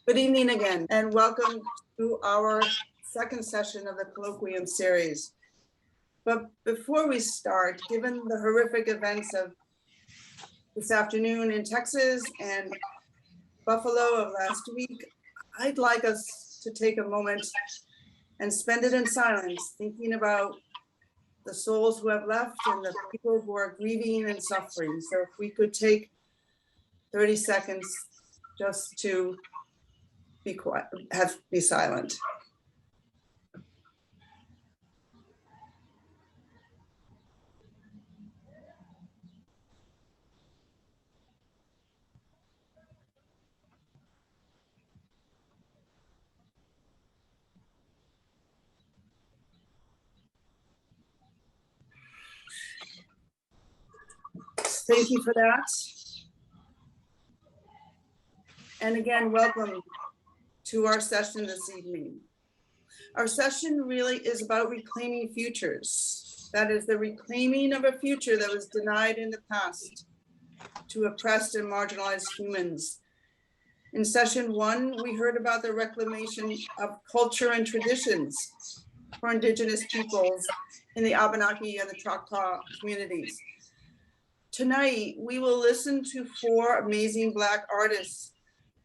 Good evening again, and welcome to our second session of the Colloquium Series. But before we start, given the horrific events of this afternoon in Texas and Buffalo of last week, I'd like us to take a moment and spend it in silence, thinking about the souls who have left and the people who are grieving and suffering. So if we could take 30 seconds just to be quiet, be silent. Thank you for that. And again, welcome to our session this evening. Our session really is about reclaiming futures. That is the reclaiming of a future that was denied in the past to oppressed and marginalized humans. In session one, we heard about the reclamation of culture and traditions for Indigenous peoples in the Abenaki and the Choctaw communities. Tonight, we will listen to 4 amazing Black artists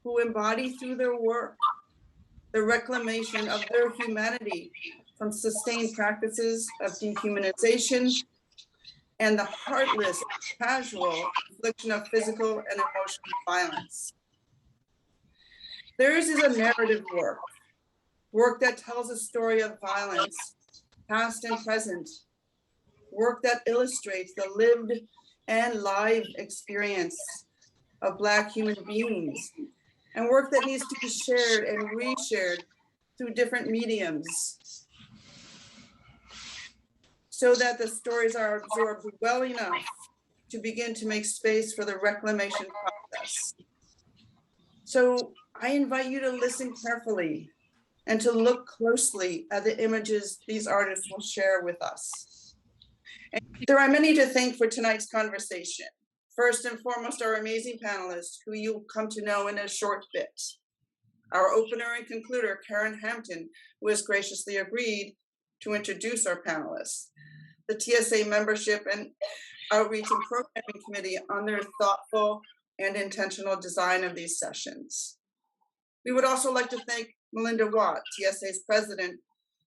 who embody through their work the reclamation of their humanity from sustained practices of dehumanization and the heartless, casual infliction of physical and emotional violence. Theirs is a narrative work that tells a story of violence, past and present, work that illustrates the lived and live experience of Black human beings, and work that needs to be shared and reshared through different mediums so that the stories are absorbed well enough to begin to make space for the reclamation process. So I invite you to listen carefully and to look closely at the images these artists will share with us. And there are many to thank for tonight's conversation. First and foremost, our amazing panelists, who you'll come to know in a short bit. Our opener and concluder, Hampton, who has graciously agreed to introduce our panelists. The TSA membership and outreach and programming committee on their thoughtful and intentional design of these sessions. We would also like to thank Melinda Watt, TSA's president,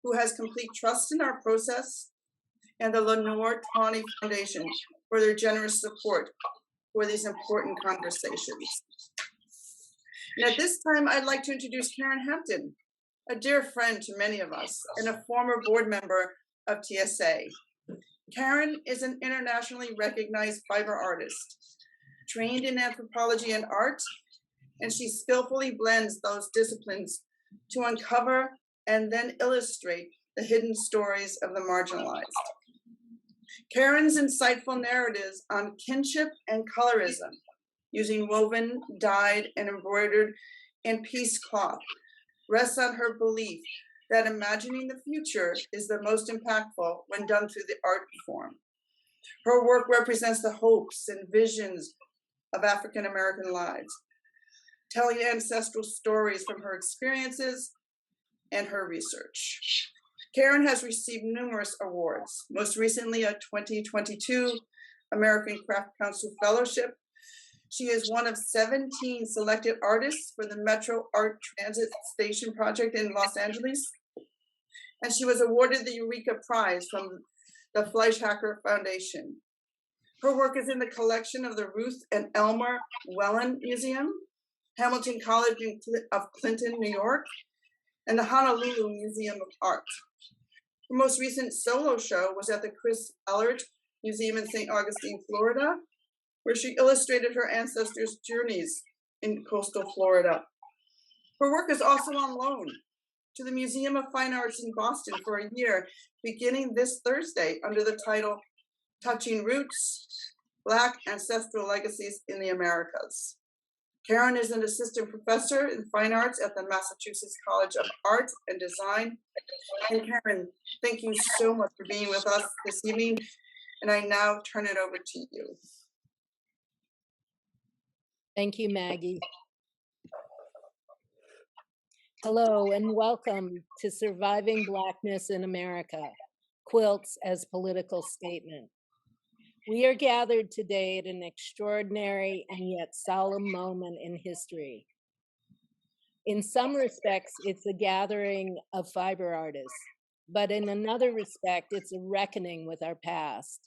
who has complete trust in our process, and the Lenore Tawney Foundation for their generous support for these important conversations. And at this time, I'd like to introduce Hampton, a dear friend to many of us and a former board member of TSA. Karen is an internationally recognized fiber artist, trained in anthropology and art, and she skillfully blends those disciplines to uncover and then illustrate the hidden stories of the marginalized. Karen's insightful narratives on kinship and colorism, using woven, dyed, and embroidered and pieced cloth, rests on her belief that imagining the future is the most impactful when done through the art form. Her work represents the hopes and visions of African American lives, telling ancestral stories from her experiences and her research. Karen has received numerous awards, most recently a 2022 American Craft Council Fellowship. She is one of 17 selected artists for the Metro Art Transit Station project in Los Angeles. And she was awarded the Eureka Prize from the Fleischhacker Foundation. Her work is in the collection of the Ruth and Elmer Wellen Museum, Hamilton College of Clinton, New York, and the Honolulu Museum of Art. Her most recent solo show was at the Chris Ellert Museum in St. Augustine, Florida, where she illustrated her ancestors' journeys in coastal Florida. Her work is also on loan to the Museum of Fine Arts in Boston for a year, beginning this Thursday under the title Touching Roots, Black Ancestral Legacies in the Americas. Karen is an assistant professor in fine arts at the Massachusetts College of Art and Design. And Karen, thank you so much for being with us this evening. And I now turn it over to you. Thank you, Maggie. Hello and welcome to Surviving Blackness in America, Quilts as Political Statement. We are gathered today at an extraordinary and yet solemn moment in history. In some respects, it's a gathering of fiber artists, but in another respect, it's a reckoning with our past.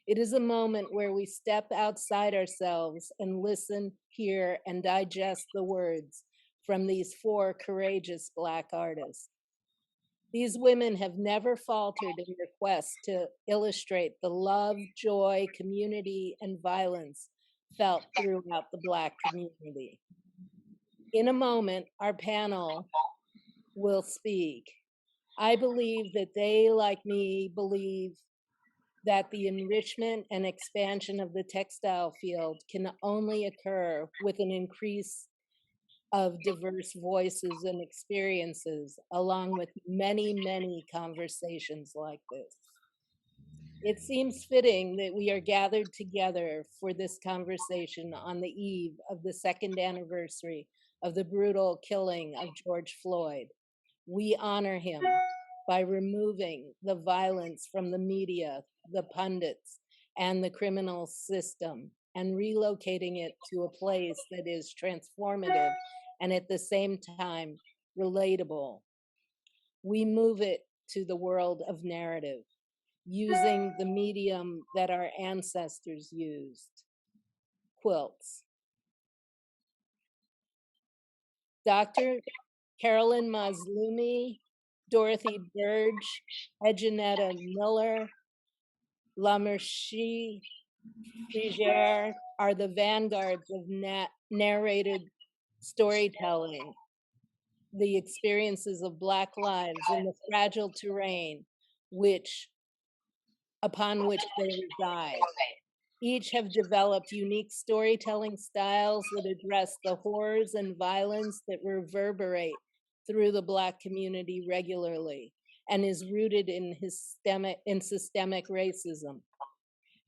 It is a moment where we step outside ourselves and listen, hear, and digest the words from these four courageous Black artists. These women have never faltered in their quest to illustrate the love, joy, community, and violence felt throughout the Black community. In a moment, our panel will speak. I believe that they, like me, believe that the enrichment and expansion of the textile field can only occur with an increase of diverse voices and experiences, along with many, many conversations like this. It seems fitting that we are gathered together for this conversation on the eve of the second anniversary of the brutal killing of George Floyd. We honor him by removing the violence from the media, the pundits, and the criminal system, and relocating it to a place that is transformative and at the same time relatable. We move it to the world of narrative, using the medium that our ancestors used, quilts. Dr. Carolyn Mazlumi, Dorothy Burge, Eginetta Miller, Lamershi, Frazier are the vanguards of narrated storytelling, the experiences of Black lives in the fragile terrain upon which they reside. Each have developed unique storytelling styles that address the horrors and violence that reverberate through the Black community regularly and is rooted in systemic racism.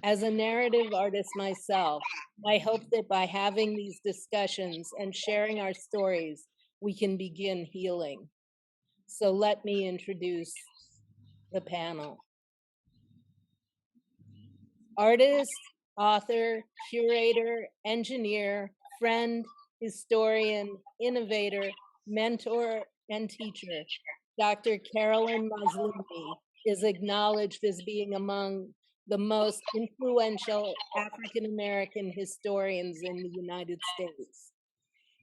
As a narrative artist myself, I hope that by having these discussions and sharing our stories, we can begin healing. So let me introduce the panel. Artist, author, curator, engineer, friend, historian, innovator, mentor, and teacher, Dr. Carolyn Mazlumi is acknowledged as being among the most influential African American historians in the United States.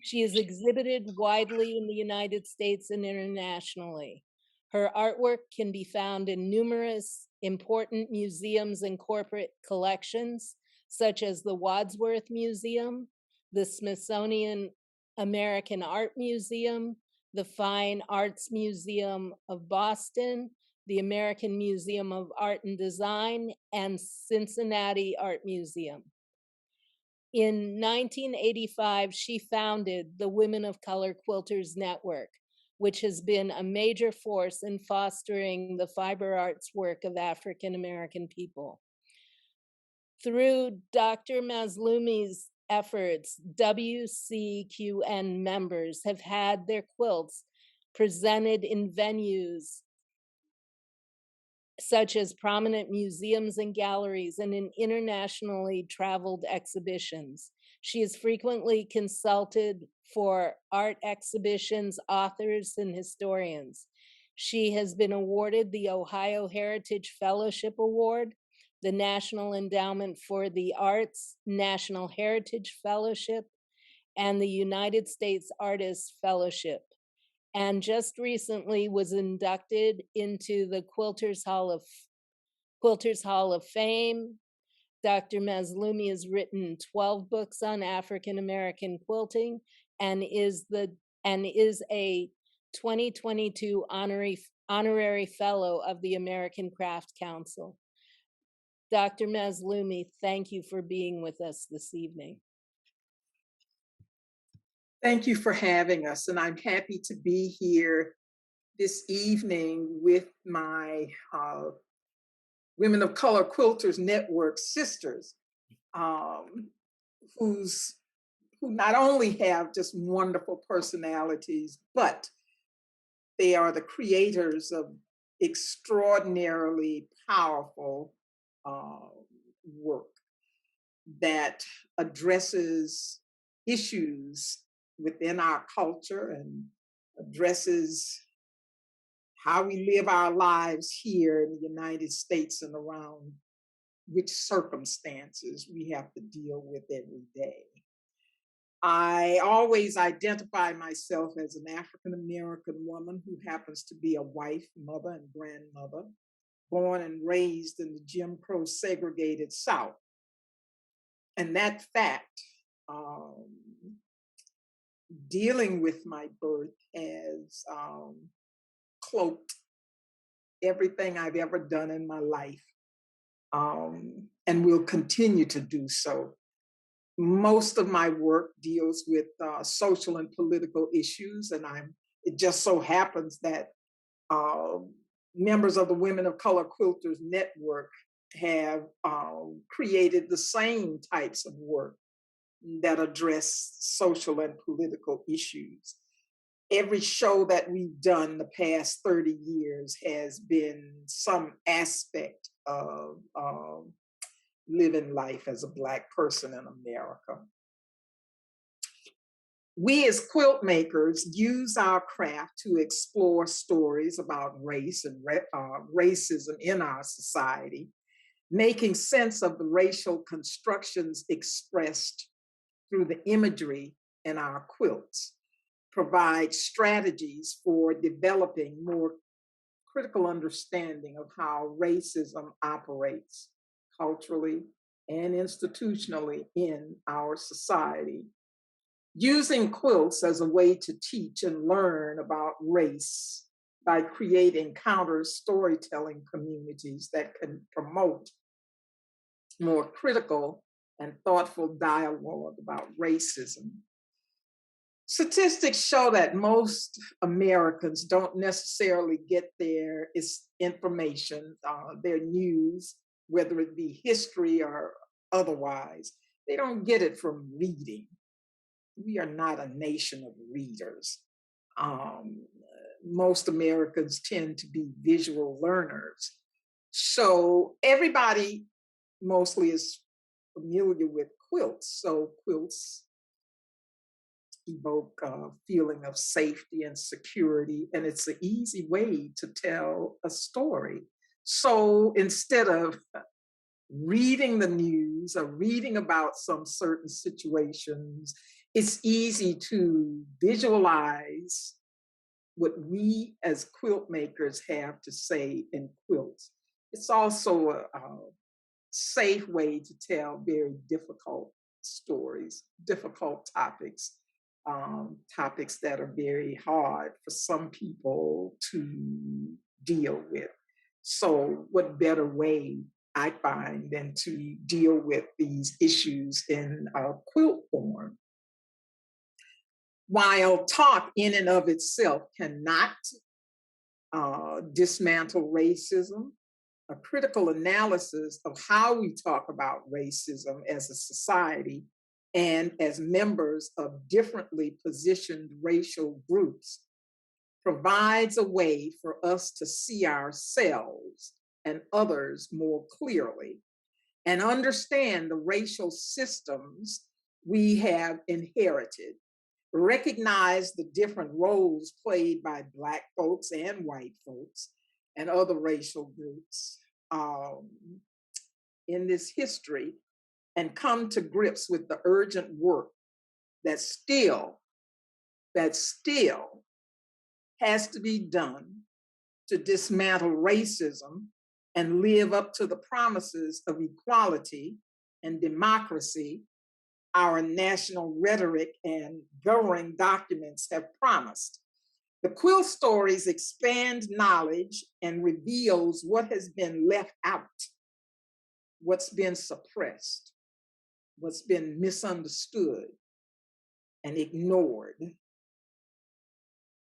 She is exhibited widely in the United States and internationally. Her artwork can be found in numerous important museums and corporate collections, such as the Wadsworth Museum, the Smithsonian American Art Museum, the Fine Arts Museum of Boston, the American Museum of Art and Design, and Cincinnati Art Museum. In 1985, she founded the Women of Color Quilters Network, which has been a major force in fostering the fiber arts work of African American people. Through Dr. Mazlumi's efforts, WCQN members have had their quilts presented in venues such as prominent museums and galleries and in internationally traveled exhibitions. She is frequently consulted for art exhibitions, authors, and historians. She has been awarded the Ohio Heritage Fellowship Award, the National Endowment for the Arts National Heritage Fellowship, and the United States Artists Fellowship, and just recently was inducted into the Quilters Hall of Fame. Dr. Mazlumi has written 12 books on African American quilting and is a 2022 honorary fellow of the American Craft Council. Dr. Mazlumi, thank you for being with us this evening. Thank you for having us, and I'm happy to be here this evening with my Women of Color Quilters Network sisters, who not only have just wonderful personalities, but They are the creators of extraordinarily powerful work that addresses issues within our culture and addresses how we live our lives here in the United States and around which circumstances we have to deal with every day. I always identify myself as an African American woman who happens to be a wife, mother, and grandmother, born and raised in the Jim Crow segregated South. And that fact, dealing with my birth has cloaked everything I've ever done in my life, and will continue to do so. Most of my work deals with social and political issues, and it just so happens that members of the Women of Color Quilters Network have created the same types of work that address social and political issues. Every show that we've done the past 30 years has been some aspect of living life as a Black person in America. We as quilt makers use our craft to explore stories about race and racism in our society, making sense of the racial constructions expressed through the imagery in our quilts, provide strategies for developing more critical understanding of how racism operates culturally and institutionally in our society. Using quilts as a way to teach and learn about race by creating counter storytelling communities that can promote more critical and thoughtful dialogue about racism. Statistics show that most Americans don't necessarily get their information, their news, whether it be history or otherwise. They don't get it from reading. We are not a nation of readers. Most Americans tend to be visual learners. So everybody mostly is familiar with quilts. So quilts evoke a feeling of safety and security, and it's an easy way to tell a story. So instead of reading the news or reading about some certain situations, it's easy to visualize what we as quilt makers have to say in quilts. It's also a safe way to tell very difficult stories, difficult topics, topics that are very hard for some people to deal with. So what better way, I find, than to deal with these issues in quilt form? While talk in and of itself cannot dismantle racism, a critical analysis of how we talk about racism as a society and as members of differently positioned racial groups provides a way for us to see ourselves and others more clearly and understand the racial systems we have inherited, recognize the different roles played by Black folks and white folks and other racial groups in this history, and come to grips with the urgent work that still has to be done to dismantle racism and live up to the promises of equality and democracy our national rhetoric and governing documents have promised. The quilt stories expand knowledge and reveals what has been left out, what's been suppressed, what's been misunderstood and ignored,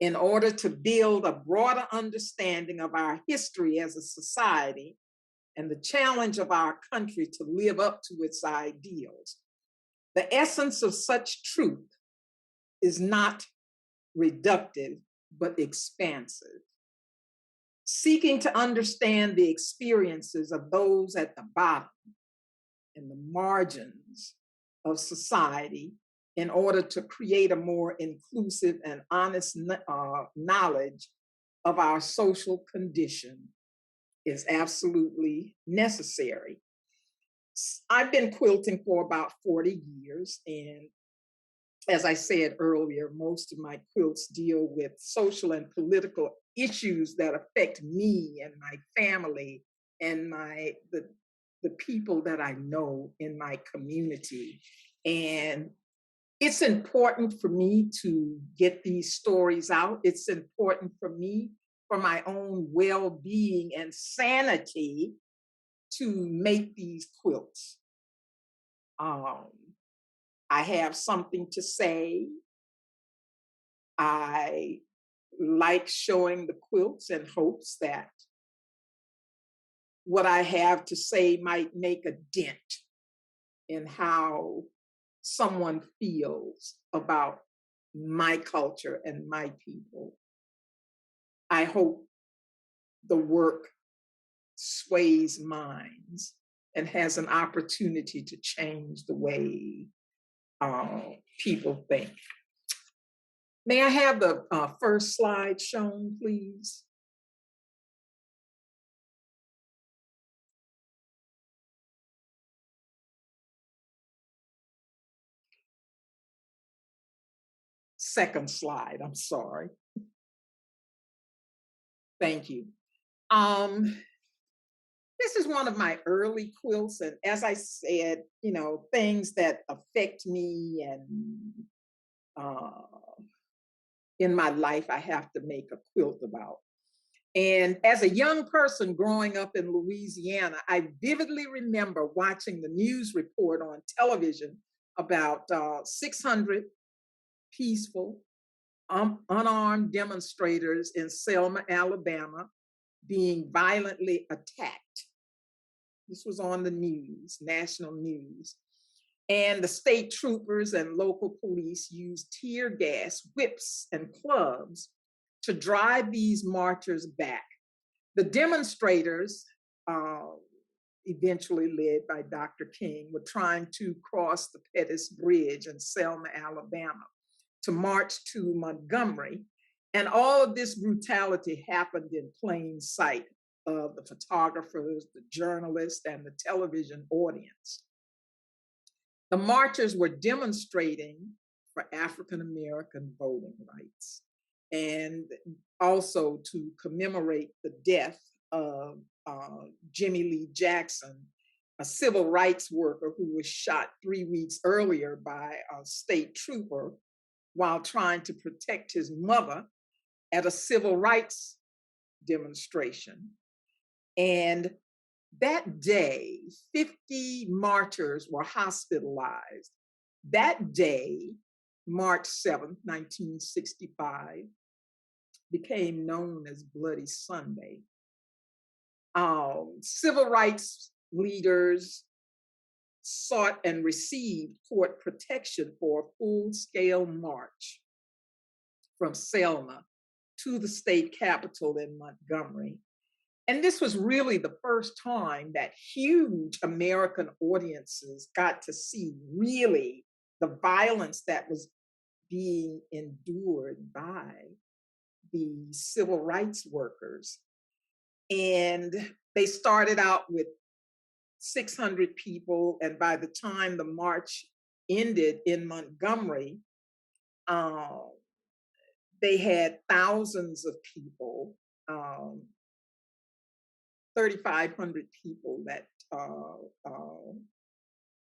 in order to build a broader understanding of our history as a society and the challenge of our country to live up to its ideals. The essence of such truth is not reductive, but expansive, seeking to understand the experiences of those at the bottom and the margins of society in order to create a more inclusive and honest knowledge of our social condition is absolutely necessary. I've been quilting for about 40 years, and as I said earlier, most of my quilts deal with social and political issues that affect me and my family and the people that I know in my community. And it's important for me to get these stories out. It's important for me, for my own well-being and sanity, to make these quilts. I have something to say. I like showing the quilts in hopes that what I have to say might make a dent in how someone feels about my culture and my people. I hope the work sways minds and has an opportunity to change the way people think. May I have the first slide shown, please? Second slide, I'm sorry. Thank you. This is one of my early quilts, and as I said, you know, things that affect me and in my life, I have to make a quilt about. And as a young person growing up in Louisiana, I vividly remember watching the news report on television about 600 peaceful, unarmed demonstrators in Selma, Alabama, being violently attacked. This was on the news, national news. And the state troopers and local police used tear gas, whips, and clubs to drive these marchers back. The demonstrators, eventually led by Dr. King, were trying to cross the Pettus Bridge in Selma, Alabama, to march to Montgomery. And all of this brutality happened in plain sight of the photographers, the journalists, and the television audience. The marchers were demonstrating for African American voting rights and also to commemorate the death of Jimmy Lee Jackson, a civil rights worker who was shot 3 weeks earlier by a state trooper while trying to protect his mother at a civil rights demonstration. And that day, 50 marchers were hospitalized. That day, March 7th, 1965, became known as Bloody Sunday. Civil rights leaders sought and received court protection for a full-scale march from Selma to the state capitol in Montgomery. And this was really the first time that huge American audiences got to see really the violence that was being endured by the civil rights workers. And they started out with 600 people, and by the time the march ended in Montgomery, they had thousands of people, 3,500 people that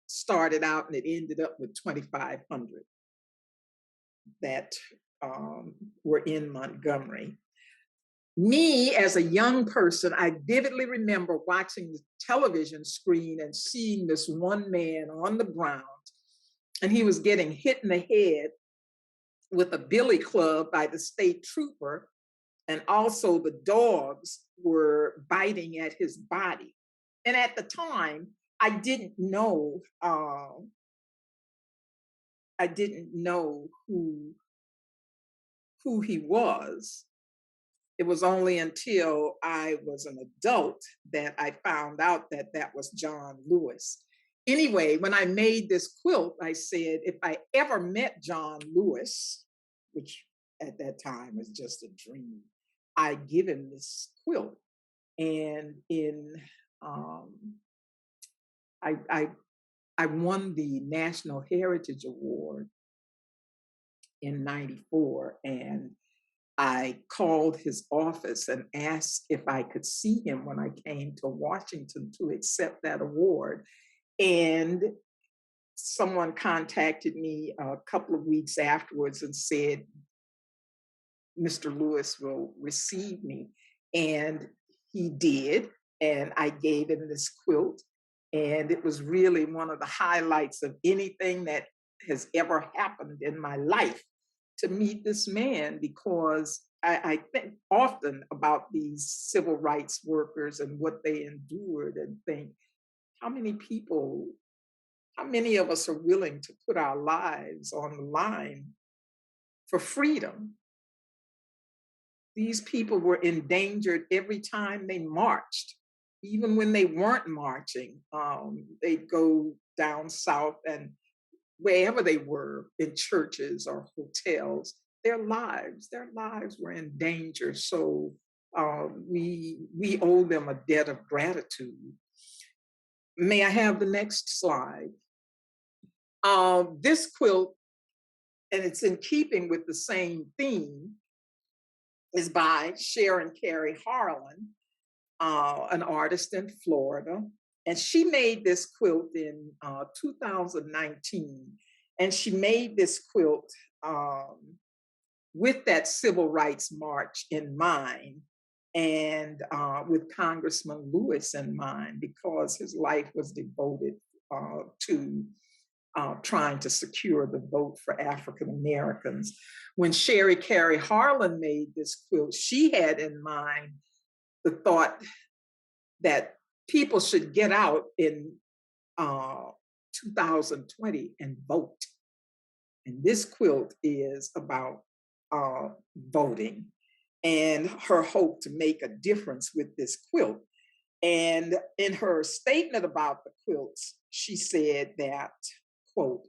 started out, and it ended up with 2,500 that were in Montgomery. Me, as a young person, I vividly remember watching the television screen and seeing this one man on the ground, and he was getting hit in the head with a billy club by the state trooper, and also the dogs were biting at his body. And at the time, I didn't know who who he was. It was only until I was an adult that I found out that that was John Lewis. Anyway, when I made this quilt, I said, if I ever met John Lewis, which at that time was just a dream, I'd give him this quilt. And um, I, I won the National Heritage Award in '94, and I called his office and asked if I could see him when I came to Washington to accept that award. And someone contacted me a couple of weeks afterwards and said, Mr. Lewis will receive me. And he did. And I gave him this quilt. And it was really one of the highlights of anything that has ever happened in my life, to meet this man, because I think often about these civil rights workers and what they endured, and think, how many people, how many of us are willing to put our lives on the line for freedom? These people were endangered every time they marched. Even when they weren't marching, they'd go down south, and wherever they were, in churches or hotels, their lives were in danger. So we owe them a debt of gratitude. May I have the next slide? This quilt, and it's in keeping with the same theme, is by Sharon Carrie Harlan, an artist in Florida. And she made this quilt in 2019. And she made this quilt with that civil rights march in mind, and with Congressman Lewis in mind, because his life was devoted to trying to secure the vote for African Americans. When Sherry Carrie Harlan made this quilt, she had in mind the thought that people should get out in 2020 and vote. And this quilt is about voting, and her hope to make a difference with this quilt. And in her statement about the quilts, she said that, quote,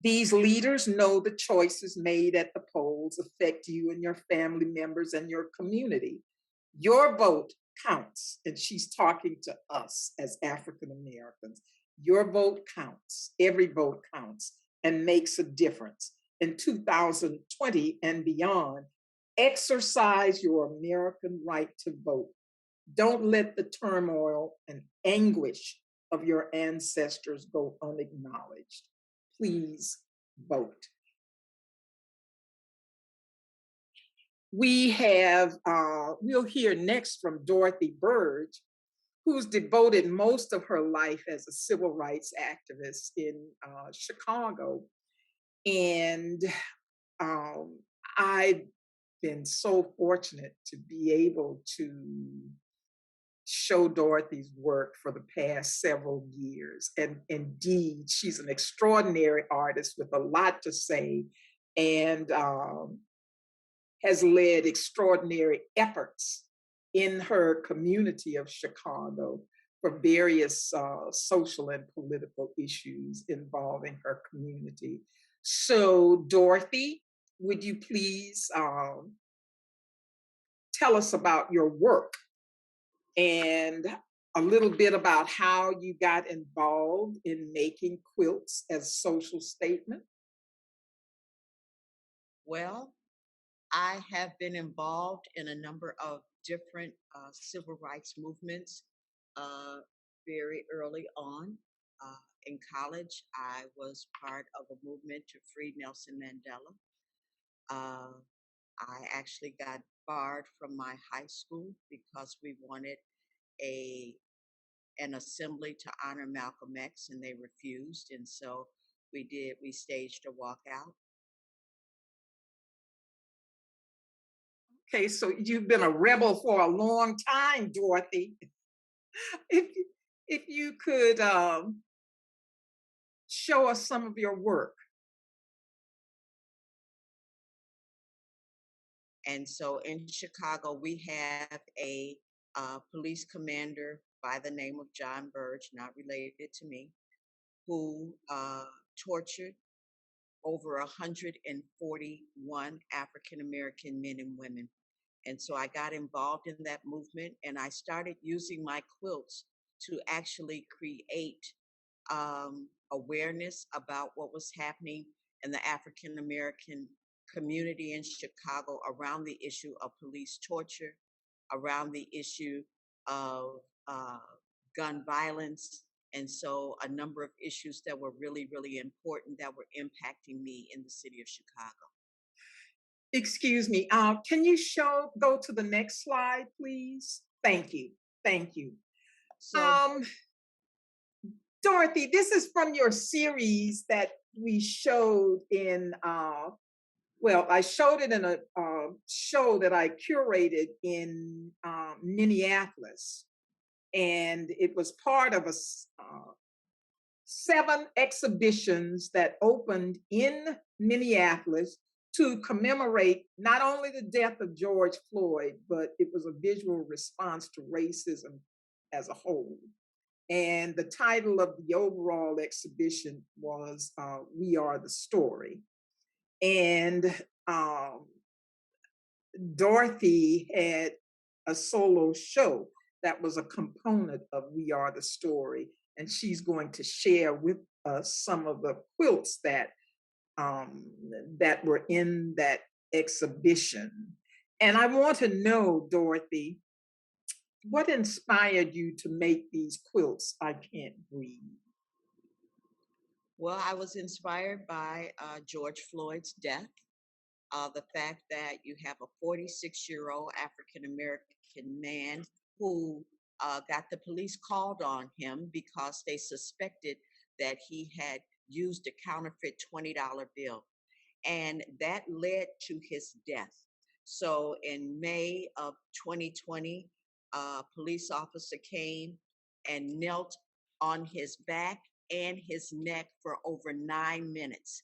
"These leaders know the choices made at the polls affect you and your family members and your community. Your vote counts." And she's talking to us as African Americans. Your vote counts. Every vote counts and makes a difference. In 2020 and beyond, exercise your American right to vote. Don't let the turmoil and anguish of your ancestors go unacknowledged. Please vote. We have, we'll hear next from Dorothy Burge, who's devoted most of her life as a civil rights activist in Chicago. And I've been so fortunate to be able to show Dorothy's work for the past several years. And indeed, she's an extraordinary artist with a lot to say, and has led extraordinary efforts in her community of Chicago for various social and political issues involving her community. So Dorothy, would you please tell us about your work and a little bit about how you got involved in making quilts as social statement? Well, I have been involved in a number of different civil rights movements very early on. In college, I was part of a movement to free Nelson Mandela. I actually got barred from my high school because we wanted an assembly to honor Malcolm X, and they refused. And so we staged a walkout. Okay, so you've been a rebel for a long time, Dorothy. If you could show us some of your work. And so in Chicago, we have a police commander by the name of John Burge, not related to me, who tortured over 141 African American men and women. And so I got involved in that movement, and I started using my quilts to actually create awareness about what was happening in the African American community in Chicago around the issue of police torture, around the issue of gun violence. And so a number of issues that were really, really important that were impacting me in the city of Chicago. Excuse me, can you go to the next slide, please? Thank you, thank you. So Dorothy, this is from your series that we showed in, well, I showed it in a show that I curated in Minneapolis. And it was part of 7 exhibitions that opened in Minneapolis to commemorate not only the death of George Floyd, but it was a visual response to racism as a whole. And the title of the overall exhibition was We Are the Story. And Dorothy had a solo show that was a component of We Are the Story. And she's going to share with us some of the quilts that were in that exhibition. And I want to know, Dorothy, what inspired you to make these quilts? I Can't Breathe. well, I was inspired by George Floyd's death, the fact that you have a 46-year-old African American man who got the police called on him because they suspected that he had used a counterfeit $20 bill. And that led to his death. So in May of 2020, a police officer came and knelt on his back and his neck for over 9 minutes.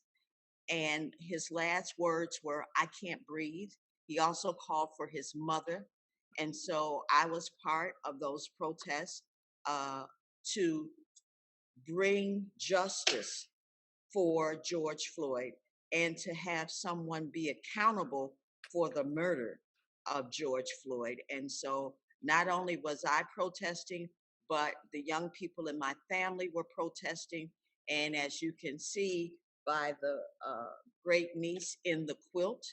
And his last words were, "I can't breathe." He also called for his mother. And so I was part of those protests to bring justice for George Floyd and to have someone be accountable for the murder of George Floyd. And so not only was I protesting, but the young people in my family were protesting. And as you can see by the great niece in the quilt,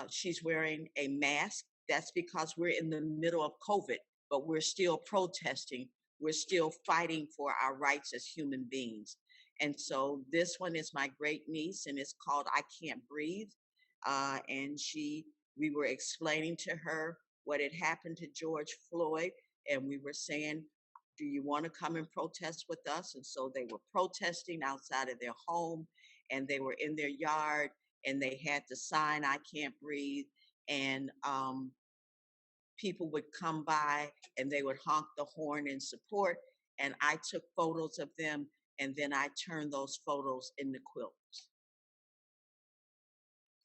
she's wearing a mask. That's because we're in the middle of COVID, but we're still protesting. We're still fighting for our rights as human beings. And so this one is my great niece, and it's called I Can't Breathe. And we were explaining to her what had happened to George Floyd, and we were saying, do you want to come and protest with us? And so they were protesting outside of their home, and they were in their yard, and they had the sign, I Can't Breathe. And people would come by and they would honk the horn in support. And I took photos of them, and then I turned those photos into quilts.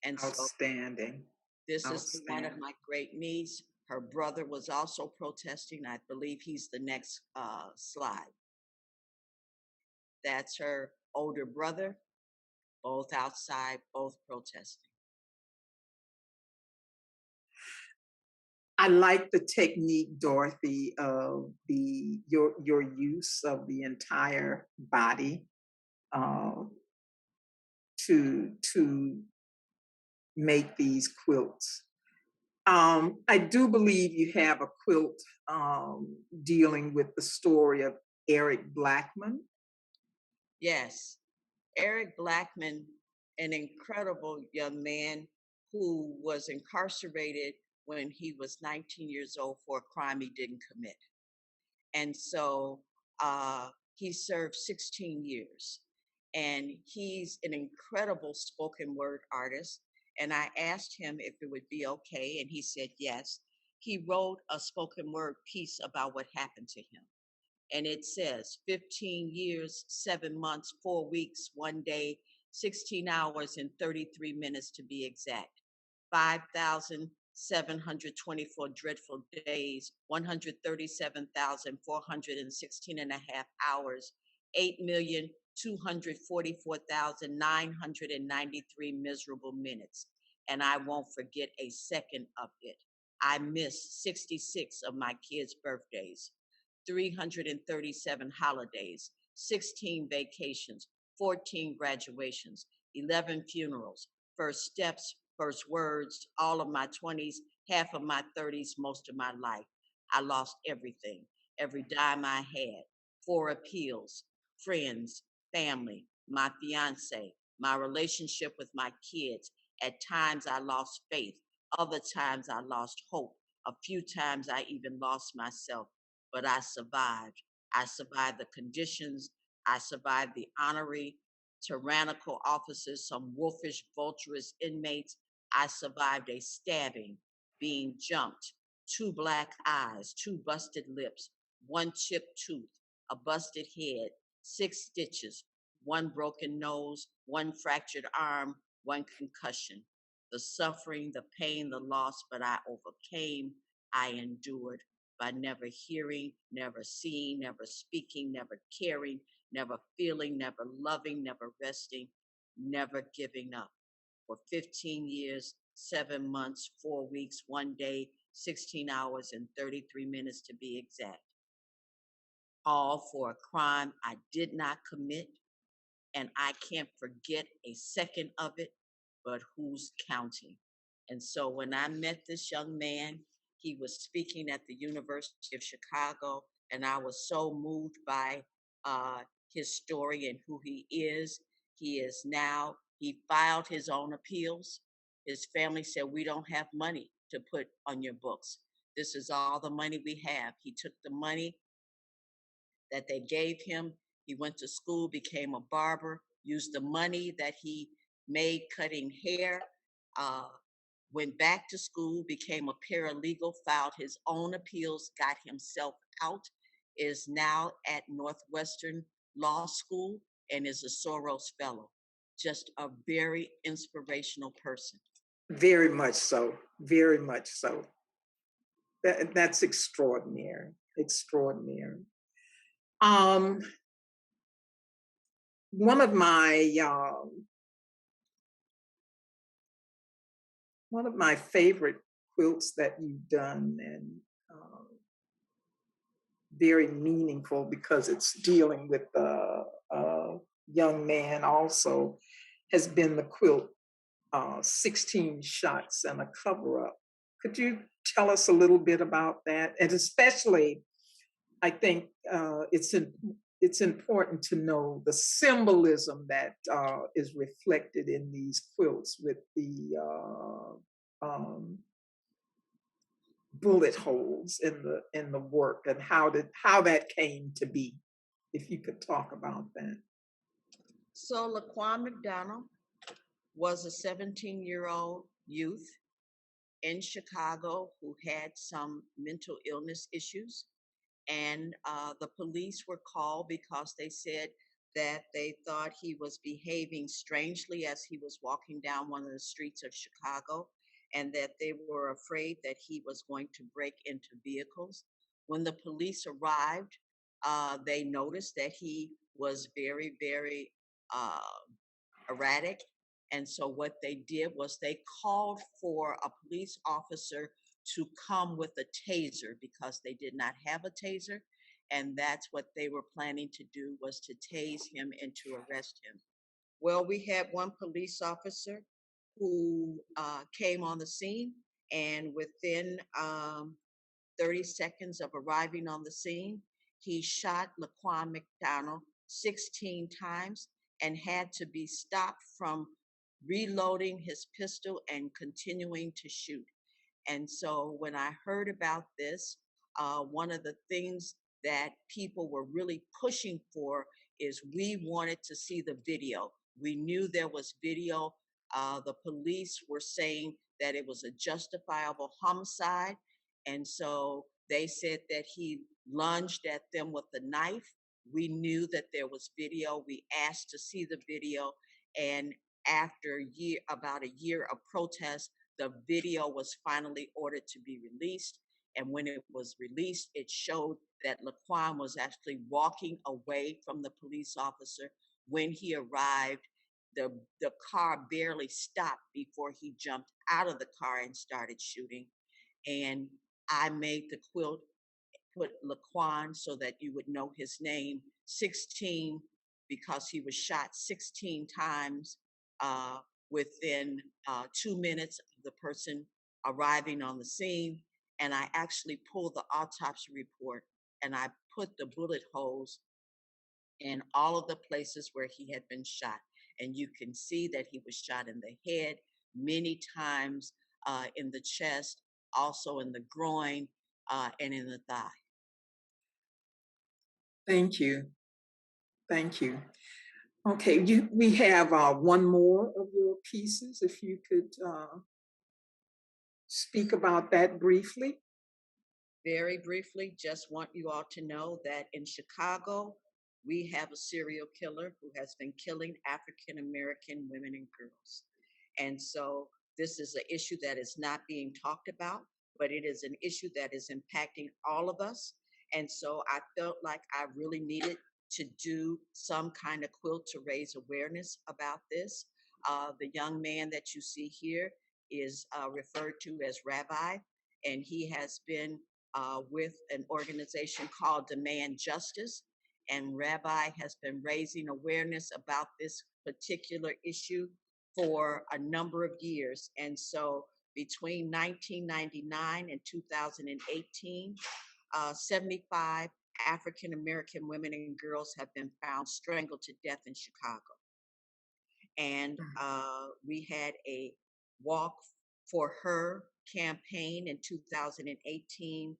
And so Outstanding. this is one of my great niece. Her brother was also protesting. I believe he's the next slide. That's her older brother, both outside, both protesting. I like the technique, Dorothy, of your use of the entire body to make these quilts. I do believe you have a quilt dealing with the story of Eric Blackman. Yes, Eric Blackman, an incredible young man who was incarcerated when he was 19 years old for a crime he didn't commit. And so he served 16 years. And he's an incredible spoken word artist. And I asked him if it would be okay, and he said yes. He wrote a spoken word piece about what happened to him. And it says 15 years, 7 months, 4 weeks, 1 day, 16 hours and 33 minutes to be exact. 724 dreadful days, 137,416 and a half hours, 8,244,993 miserable minutes. And I won't forget a second of it. I missed 66 of my kids' birthdays, 337 holidays, 16 vacations, 14 graduations, 11 funerals, first steps, first words, all of my 20s, half of my 30s, most of my life. I lost everything, every dime I had, 4 appeals, friends, family, my fiance, my relationship with my kids. At times I lost faith. Other times I lost hope. A few times I even lost myself, but I survived. I survived the conditions. I survived the honorary, tyrannical officers, some wolfish, vulturous inmates. I survived a stabbing, being jumped, 2 black eyes, 2 busted lips, 1 chipped tooth, a busted head, 6 stitches, 1 broken nose, 1 fractured arm, 1 concussion. The suffering, the pain, the loss, but I overcame, I endured by never hearing, never seeing, never speaking, never caring, never feeling, never loving, never resting, never giving up. For 15 years, 7 months, 4 weeks, 1 day, 16 hours, and 33 minutes to be exact. All for a crime I did not commit, and I can't forget a second of it, but who's counting? And so when I met this young man, he was speaking at the University of Chicago, and I was so moved by his story and who he is. He filed his own appeals. His family said, we don't have money to put on your books. This is all the money we have. He took the money that they gave him. He went to school, became a barber, used the money that he made cutting hair, went back to school, became a paralegal, filed his own appeals, got himself out, is now at Northwestern Law School, and is a Soros Fellow. Just a very inspirational person. Very much so, very much so. That's extraordinary, extraordinary. One of my favorite quilts that you've done, and very meaningful because it's dealing with a young man also, has been the quilt 16 Shots and a Cover-Up. Could you tell us a little bit about that? And especially, I think it's important to know the symbolism that is reflected in these quilts with the bullet holes in the work, and how that came to be. If you could talk about that. So Laquan Mcdonald was a 17-year-old youth in Chicago who had some mental illness issues. And the police were called because they said that they thought he was behaving strangely as he was walking down one of the streets of Chicago, and that they were afraid that he was going to break into vehicles. When the police arrived, they noticed that he was very, very erratic. And so what they did was they called for a police officer to come with a taser because they did not have a taser. And that's what they were planning to do, was to tase him and to arrest him. Well, we had one police officer who came on the scene, and within 30 seconds of arriving on the scene, he shot Laquan Mcdonald 16 times and had to be stopped from reloading his pistol and continuing to shoot. And so when I heard about this, one of the things that people were really pushing for is we wanted to see the video. We knew there was video. The police were saying that it was a justifiable homicide. And so they said that he lunged at them with a knife. We knew that there was video. We asked to see the video. And after about a year of protest, the video was finally ordered to be released. And when it was released, it showed that Laquan was actually walking away from the police officer. When he arrived, the car barely stopped before he jumped out of the car and started shooting. And I made the quilt put Laquan so that you would know his name, 16, because he was shot 16 times within 2 minutes of the person arriving on the scene. And I actually pulled the autopsy report and I put the bullet holes in all of the places where he had been shot. And you can see that he was shot in the head, many times in the chest, also in the groin, and in the thigh. Thank you. Thank you. Okay, we have one more of your pieces, if you could speak about that briefly. Very briefly, just want you all to know that in Chicago, we have a serial killer who has been killing African American women and girls. And so this is an issue that is not being talked about, but it is an issue that is impacting all of us. And so I felt like I really needed to do some kind of quilt to raise awareness about this. The young man that you see here is referred to as Rabbi, and he has been with an organization called Demand Justice. And Rabbi has been raising awareness about this particular issue for a number of years. And so between 1999 and 2018, 75 African American women and girls have been found strangled to death in Chicago. And we had a Walk for Her campaign in 2018,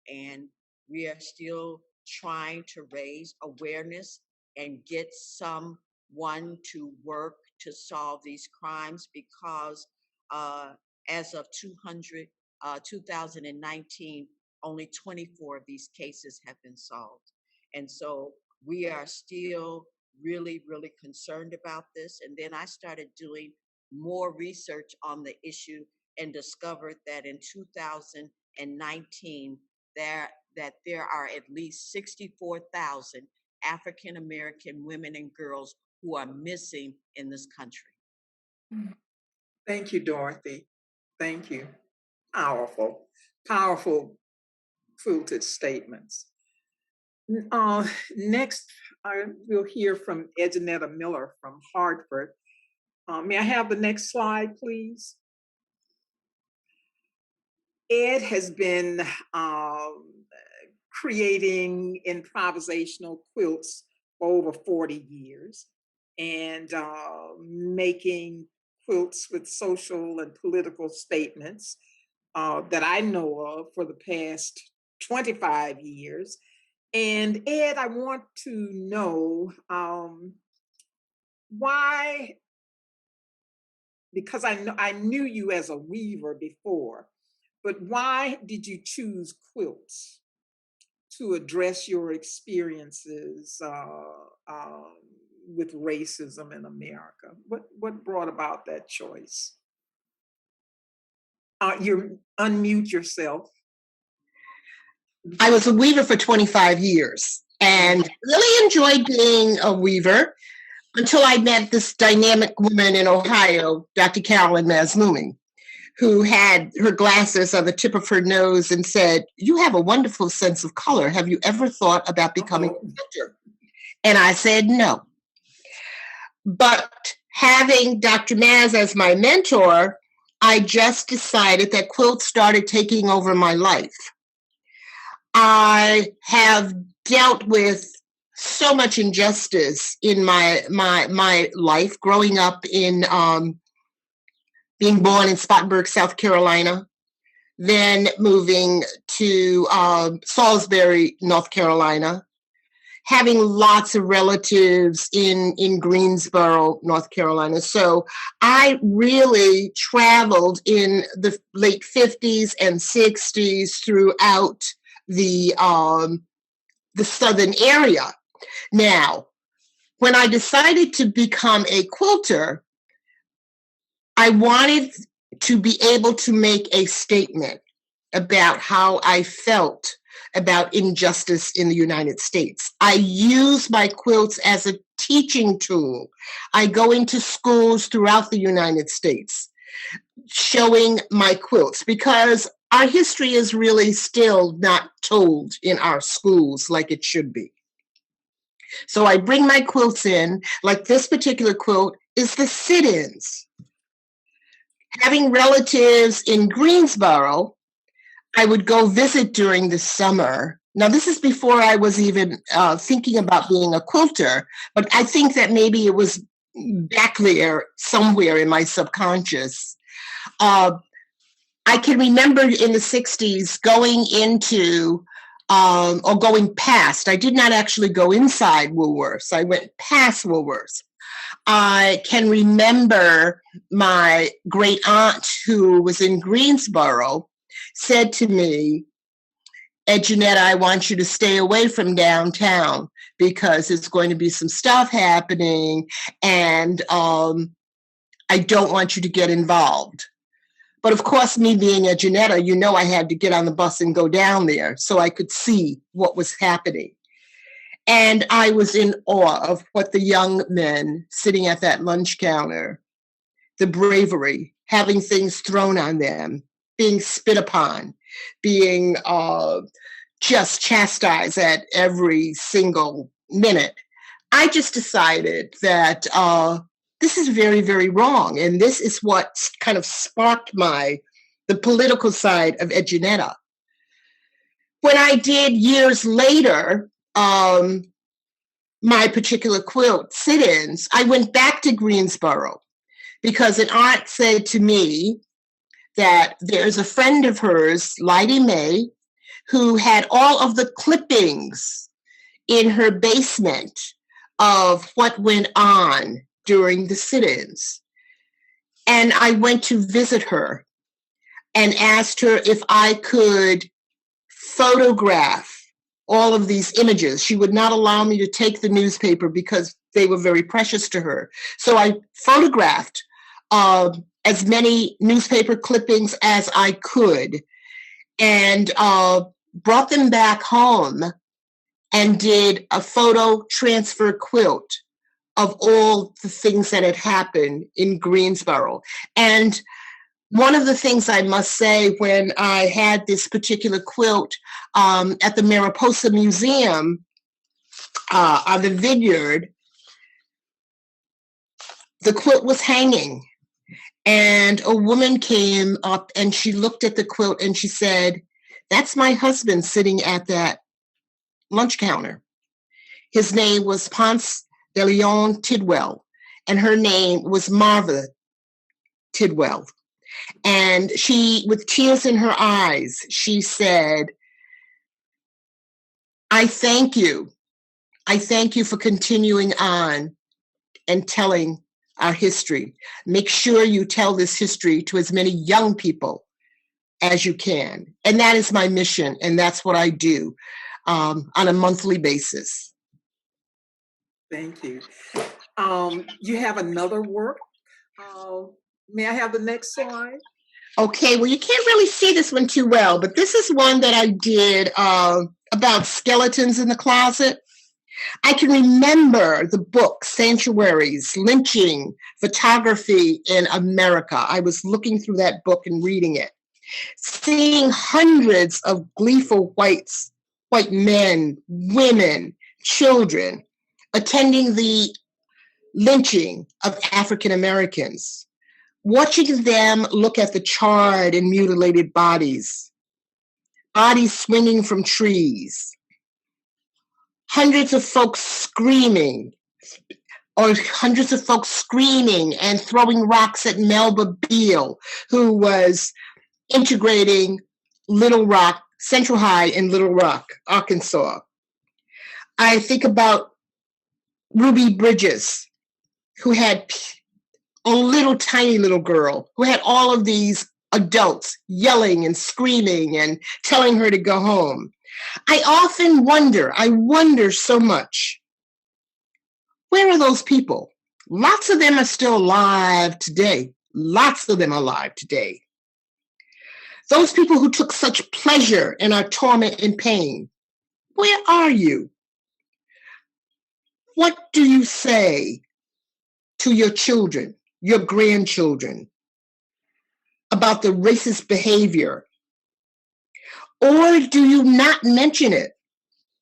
and we are still trying to raise awareness and get someone to work to solve these crimes, because as of 2019, only 24 of these cases have been solved. And so we are still really, really concerned about this. And then I started doing more research on the issue and discovered that in 2019, there are at least 64,000 African American women and girls who are missing in this country. Thank you, Dorothy. Thank you. Powerful, powerful quilted statements. Next, we'll hear from Edjanetta Miller from Hartford. May I have the next slide, please? Ed has been creating improvisational quilts for over 40 years and making quilts with social and political statements that I know of for the past 25 years. And Ed, I want to know why, because I knew you as a weaver before, but why did you choose quilts to address your experiences with racism in America? What brought about that choice? You unmute yourself. I was a weaver for 25 years and really enjoyed being a weaver until I met this dynamic woman in Ohio, Dr. Carolyn Mazmumi, who had her glasses on the tip of her nose and said, "You have a wonderful sense of color. Have you ever thought about becoming a quilter?" And I said, no. But having Dr. Maz as my mentor, I just decided that quilts started taking over my life. I have dealt with so much injustice in my life, growing up in being born in Spartanburg, South Carolina, then moving to Salisbury, North Carolina, having lots of relatives in Greensboro, North Carolina. So I really traveled in the late 50s and 60s throughout the southern area. Now, when I decided to become a quilter, I wanted to be able to make a statement about how I felt about injustice in the United States. I use my quilts as a teaching tool. I go into schools throughout the United States showing my quilts because our history is really still not told in our schools like it should be. So I bring my quilts in, like this particular quilt is the sit-ins. Having relatives in Greensboro, I would go visit during the summer. Now, this is before I was even thinking about being a quilter, but I think that maybe it was back there somewhere in my subconscious. I can remember in the 60s going into or going past. I did not actually go inside Woolworths. I went past Woolworths. I can remember my great aunt who was in Greensboro said to me, Jeanette, I want you to stay away from downtown because there's going to be some stuff happening and I don't want you to get involved. But of course, me being a Janetta, you know I had to get on the bus and go down there so I could see what was happening. And I was in awe of what the young men sitting at that lunch counter, the bravery, having things thrown on them, being spit upon, being just chastised at every single minute. I just decided that this is very, very wrong. And this is what kind of sparked the political side of Edginetta. When I did years later, my particular quilt sit-ins, I went back to Greensboro because an aunt said to me that there's a friend of hers, Lydie Mae, who had all of the clippings in her basement of what went on during the sit-ins. And I went to visit her and asked her if I could photograph all of these images. She would not allow me to take the newspaper because they were very precious to her. So I photographed as many newspaper clippings as I could and brought them back home and did a photo transfer quilt of all the things that had happened in Greensboro. And one of the things I must say when I had this particular quilt at the Mariposa Museum on the Vineyard, the quilt was hanging. And a woman came up and she looked at the quilt and she said, "That's my husband sitting at that lunch counter." His name was Ponce de Leon Tidwell, and her name was Marva Tidwell. And she, with tears in her eyes, she said, I thank you. I thank you for continuing on and telling our history. Make sure you tell this history to as many young people as you can. And that is my mission, and that's what I do on a monthly basis. Thank you. You have another work. May I have the next slide? Okay, well, you can't really see this one too well, but this is one that I did about skeletons in the closet. I can remember the book, Sanctuaries, Lynching, Photography in America. I was looking through that book and reading it, seeing hundreds of gleeful white men, women, children attending the lynching of African Americans, watching them look at the charred and mutilated bodies swinging from trees, hundreds of folks screaming and throwing rocks at Melba Beal, who was integrating Central High in Little Rock, Arkansas. I think about Ruby Bridges, who had a tiny little girl, who had all of these adults yelling and screaming and telling her to go home. I wonder so much, where are those people? Lots of them are still alive today. lots of them alive today. Those people who took such pleasure in our torment and pain, where are you? What do you say to your children, your grandchildren, about the racist behavior? Or do you not mention it?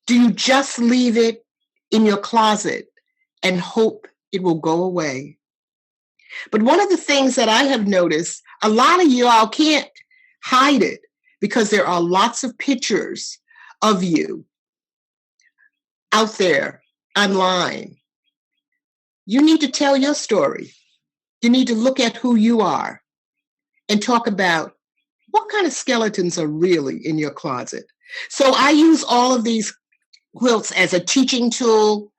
Do you just leave it in your closet and hope it will go away? But one of the things that I have noticed, a lot of you all can't hide it because there are lots of pictures of you out there online. You need to tell your story. You need to look at who you are and talk about what kind of skeletons are really in your closet. So I use all of these quilts as a teaching tool.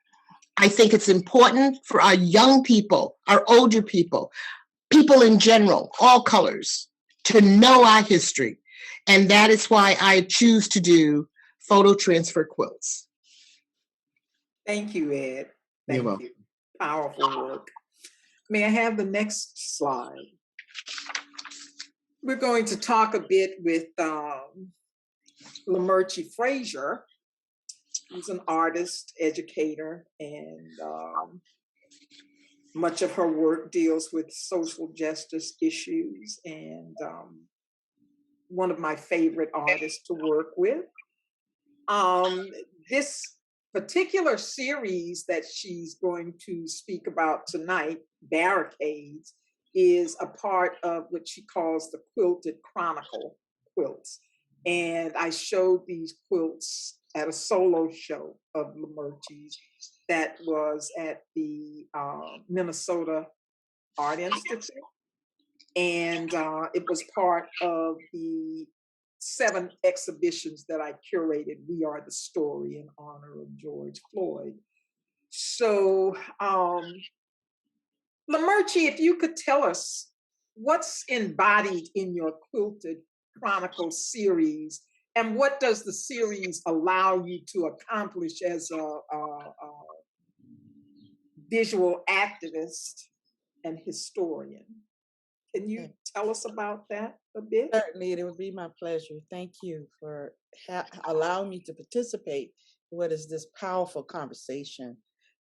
I think it's important for our young people, our older people, people in general, all colors, to know our history. And that is why I choose to do photo transfer quilts. Thank you, Ed. You're Thank welcome. you. Powerful work. May I have the next slide? We're going to talk a bit with Laquan Frazier, who's an artist, educator, and much of her work deals with social justice issues, and one of my favorite artists to work with. This particular series that she's going to speak about tonight, Barricades, is a part of what she calls the Quilted Chronicle quilts. And I showed these quilts at a solo show of Laquan's that was at the Minnesota Art Institute. And it was part of the 7 exhibitions that I curated, We Are the Story, in honor of George Floyd. So, Laquan, if you could tell us what's embodied in your Quilted Chronicle series, and what does the series allow you to accomplish as a visual activist and historian? Can you tell us about that a bit? Certainly, it would be my pleasure. Thank you for allowing me to participate in what is this powerful conversation,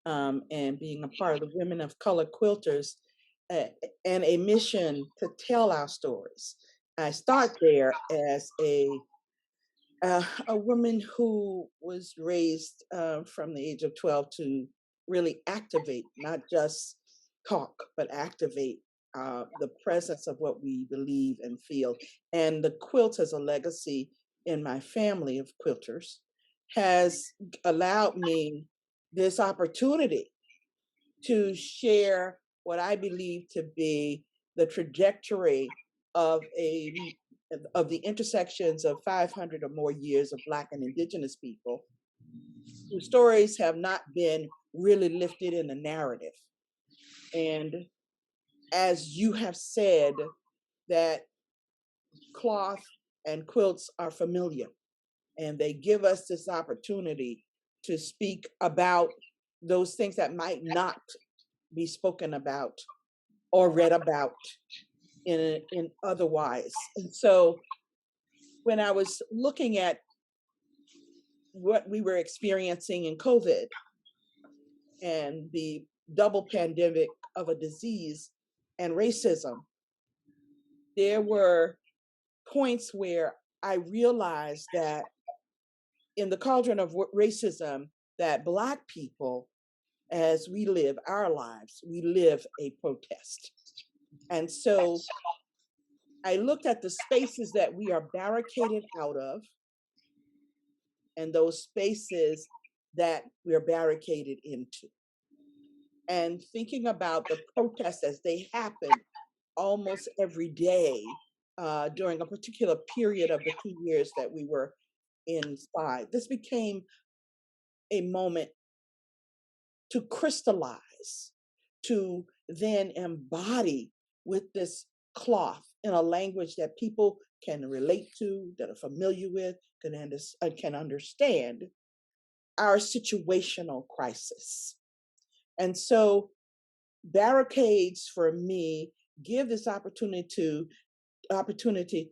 and being a part of the Women of Color Quilters, and a mission to tell our stories. I start there as a woman who was raised from the age of 12 to really activate, not just talk, but activate the presence of what we believe and feel. And the quilt as a legacy in my family of quilters has allowed me this opportunity to share what I believe to be the trajectory of the intersections of 500 or more years of Black and Indigenous people whose stories have not been really lifted in the narrative. And as you have said, that cloth and quilts are familiar, and they give us this opportunity to speak about those things that might not be spoken about or read about in otherwise. And so when I was looking at what we were experiencing in COVID and the double pandemic of a disease and racism, there were points where I realized that in the cauldron of racism, that Black people, as we live our lives, we live a protest. And so I looked at the spaces that we are barricaded out of and those spaces that we're barricaded into. And thinking about the protests as they happen almost every day during a particular period of the 2 years that we were inside. This became a moment to crystallize, to then embody with this cloth in a language that people can relate to, that are familiar with, can understand our situational crisis. And so barricades for me give this opportunity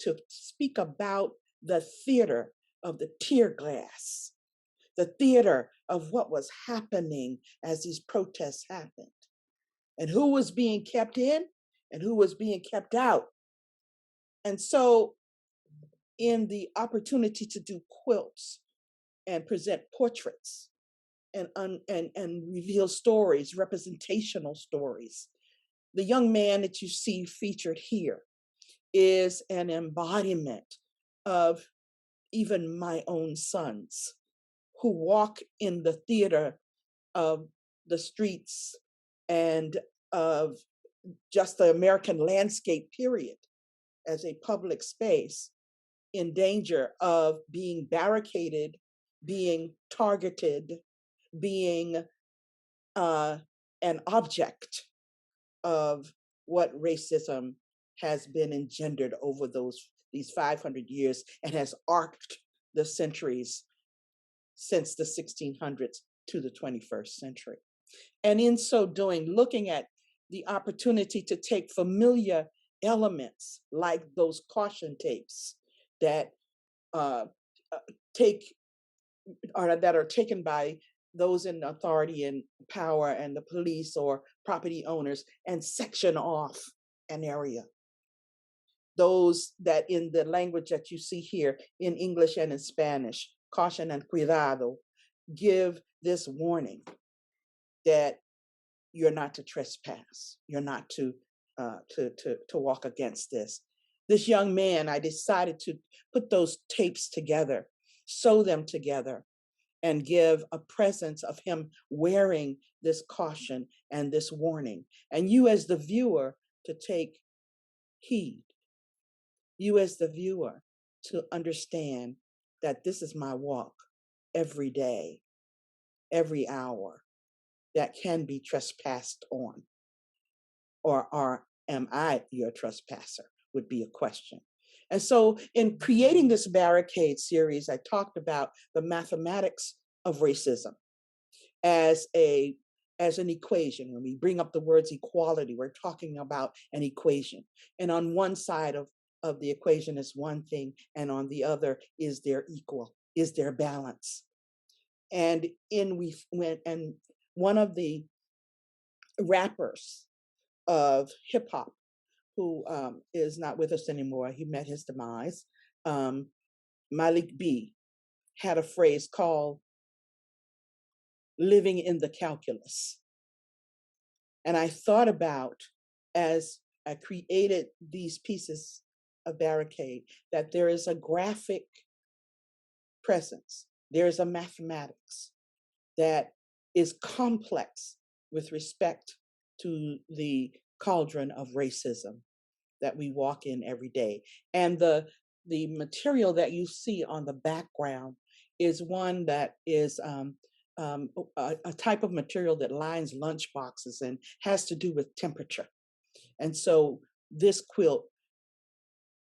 to speak about the theater of the tear gas, the theater of what was happening as these protests happened, and who was being kept in and who was being kept out. And so in the opportunity to do quilts and present portraits and reveal stories, representational stories, the young man that you see featured here is an embodiment of even my own sons who walk in the theater of the streets and of just the American landscape, period, as a public space, in danger of being barricaded, being targeted, being an object of what racism has been engendered over these 500 years and has arced the centuries since the 1600s to the 21st century. And in so doing, looking at the opportunity to take familiar elements like those caution tapes that are taken by those in authority and power and the police or property owners and section off an area. Those that in the language that you see here in English and in Spanish, caution and cuidado, give this warning that you're not to trespass, you're not to walk against this. This young man, I decided to put those tapes together, sew them together, and give a presence of him wearing this caution and this warning. And you as the viewer to take heed. You as the viewer to understand that this is my walk every day, every hour, that can be trespassed on. Or am I your trespasser would be a question. And so in creating this barricade series, I talked about the mathematics of racism as an equation. When we bring up the words equality, we're talking about an equation. And on one side of the equation is one thing, and on the other is their equal, is their balance. And one of the rappers of hip hop, who is not with us anymore, he met his demise, Malik B, had a phrase called living in the calculus. And I thought about, as I created these pieces of barricade, that there is a graphic presence, there is a mathematics that is complex with respect to the cauldron of racism that we walk in every day. And the material that you see on the background is one that is a type of material that lines lunch boxes and has to do with temperature. And so this quilt